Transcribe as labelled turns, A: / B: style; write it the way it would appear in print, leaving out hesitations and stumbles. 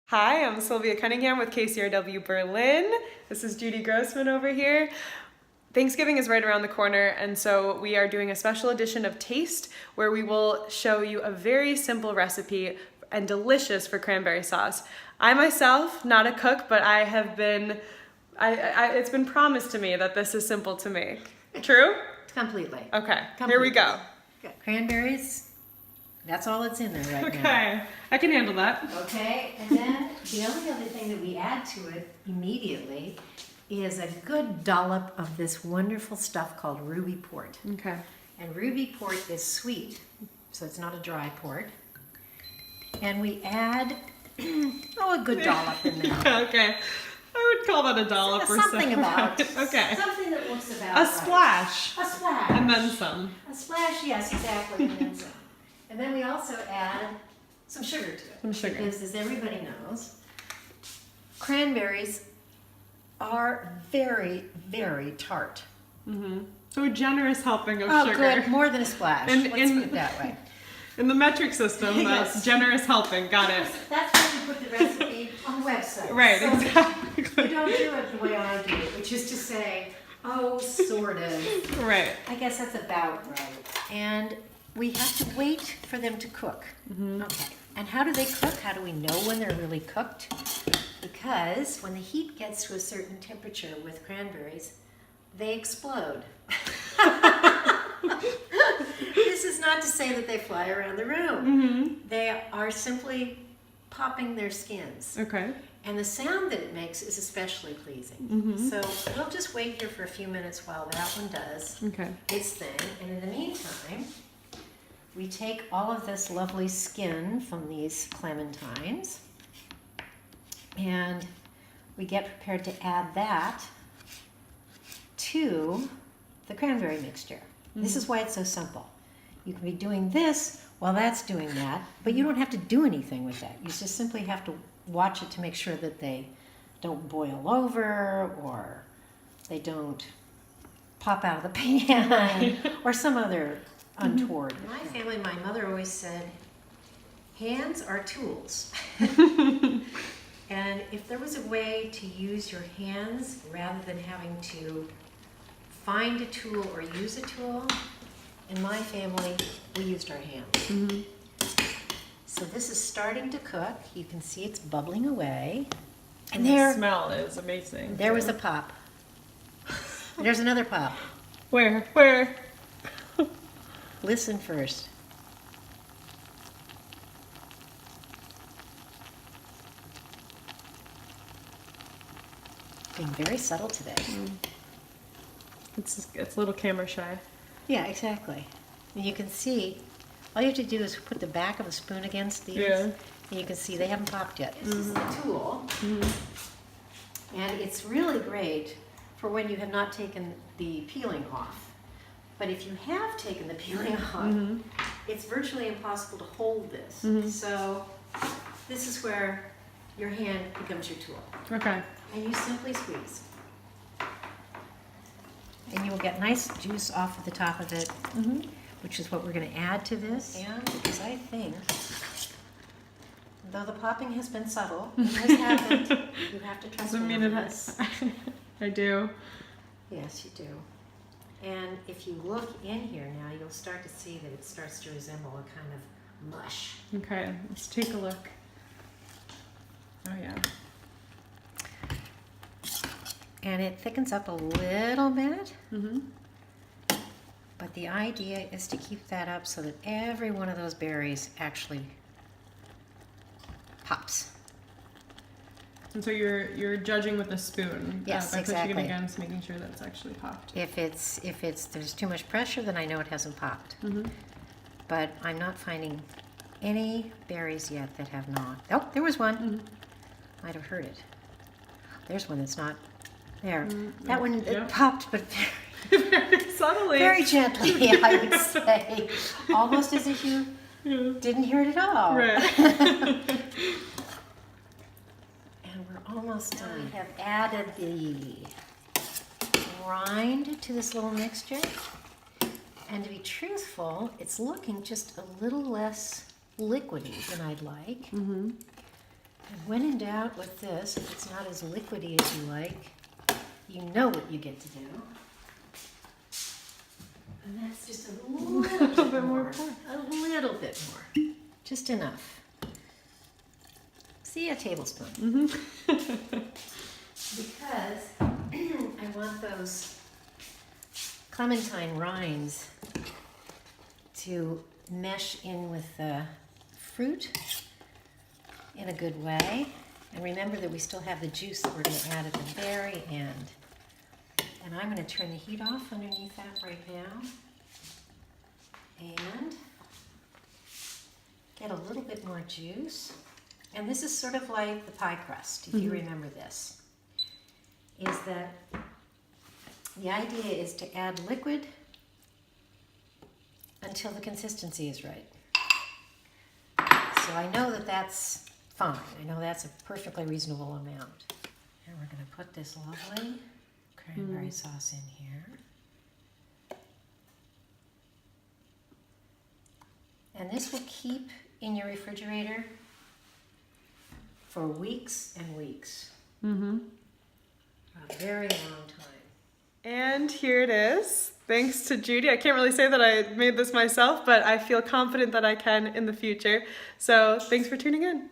A: Hi, I'm Sylvia Cunningham with KCRW Berlin. This is Judy Grossmann over here. Thanksgiving is right around the corner, and so we are doing a special edition of Taste where we will show you a very simple recipe and delicious for cranberry sauce. I myself, not a cook, but I have been, it's been promised to me that this is simple to make. True?
B: Completely.
A: Okay, here we go.
B: Good. Cranberries, that's all that's in there right now.
A: Okay, I can handle that.
B: Okay, and then the only other thing that we add to it immediately is a good dollop of this wonderful stuff called ruby port.
A: Okay.
B: And ruby port is sweet, so it's not a dry port. And we add, a good dollop in there.
A: Okay. I would call that a dollop or
B: something about.
A: Okay.
B: Something that looks about
A: A
B: right.
A: splash.
B: A splash.
A: And then some.
B: A splash, yes, exactly, and then some. And then we also add some sugar to it.
A: Some sugar.
B: Because as everybody knows, cranberries are very, very tart.
A: Mm-hmm. So a generous helping of sugar.
B: Oh, good. More than a splash. Let's put it that way.
A: In the metric system,
B: Yes.
A: that's generous helping. Got it.
B: That's why we put the recipe on the website.
A: Right,
B: so
A: exactly.
B: You don't do it the way I do it, which is to say, oh, sort of.
A: Right.
B: I guess that's about right. And we have to wait for them to cook.
A: Mm-hmm.
B: Okay. And how do they cook? How do we know when they're really cooked? Because when the heat gets to a certain temperature with cranberries, they explode. This is not to say that they fly around the room.
A: Mm-hmm.
B: They are simply popping their skins.
A: Okay.
B: And the sound that it makes is especially pleasing.
A: Mm-hmm.
B: So we'll just wait here for a few minutes while that one does
A: Okay.
B: its thing. And in the meantime, we take all of this lovely skin from these clementines and we get prepared to add that to the cranberry mixture. Mm-hmm. This is why it's so simple. You can be doing this while that's doing that, but you don't have to do anything with that. You just simply have to watch it to make sure that they don't boil over or they don't pop out of the pan or some other untoward. In my family, my mother always said, hands are tools. And if there was a way to use your hands rather than having to find a tool or use a tool, in my family, we used our hands.
A: Mm-hmm.
B: So this is starting to cook. You can see it's bubbling away.
A: And the smell is amazing.
B: There was a pop. There's another pop.
A: Where? Where?
B: Listen first. Being very subtle today.
A: Mm. It's a little camera shy.
B: Yeah, exactly. And you can see, all you have to do is put the back of a spoon against these,
A: Yeah.
B: and you can see they haven't popped yet. This is the tool,
A: Mm-hmm.
B: and it's really great for when you have not taken the peeling off. But if you have taken the peeling off,
A: Mm-hmm.
B: it's virtually impossible to hold this.
A: Mm-hmm.
B: So this is where your hand becomes your tool.
A: Okay.
B: And you simply squeeze. And you will get nice juice off of the top of it,
A: Mm-hmm.
B: which is what we're going to add to this. And because I think, though the popping has been subtle, it has happened. You have to trust
A: Doesn't
B: me
A: mean
B: on
A: it
B: this.
A: has. I do.
B: Yes, you do. And if you look in here now, you'll start to see that it starts to resemble a kind of mush.
A: Okay, let's take a look. Oh yeah.
B: And it thickens up a little bit.
A: Mm-hmm.
B: But the idea is to keep that up so that every one of those berries actually pops.
A: And so you're judging with a spoon.
B: Yes,
A: by
B: exactly.
A: pushing it against, making sure that's actually popped.
B: If there's too much pressure, then I know it hasn't popped.
A: Mm-hmm.
B: But I'm not finding any berries yet that have not. Oh, there was one.
A: Mm-hmm.
B: Might have heard it. There's one that's not there.
A: Mm-hmm.
B: That one
A: Yeah.
B: it popped, but
A: Very subtly.
B: very gently, I would say. Almost as if you
A: Yeah.
B: didn't hear it at all.
A: Right.
B: And we're almost done. We have added the rind to this little mixture. And to be truthful, it's looking just a little less liquidy than I'd like.
A: Mm-hmm.
B: And when in doubt with this, if it's not as liquidy as you like, you know what you get to do. And that's just a little bit more. A little bit more. Just enough. See, a tablespoon. Because I want those clementine rinds to mesh in with the fruit in a good way. And remember that we still have the juice that we're going to add at the very end. And I'm going to turn the heat off underneath that right now. And get a little bit more juice. And this is sort of like the pie crust, if you remember this. Is that the idea is to add liquid until the consistency is right. So I know that that's fine. I know that's a perfectly reasonable amount. And we're going to put this lovely cranberry sauce in here. And this will keep in your refrigerator for weeks and weeks. A very long time.
A: And here it is. Thanks to Judy. I can't really say that I made this myself, but I feel confident that I can in the future. So thanks for tuning in.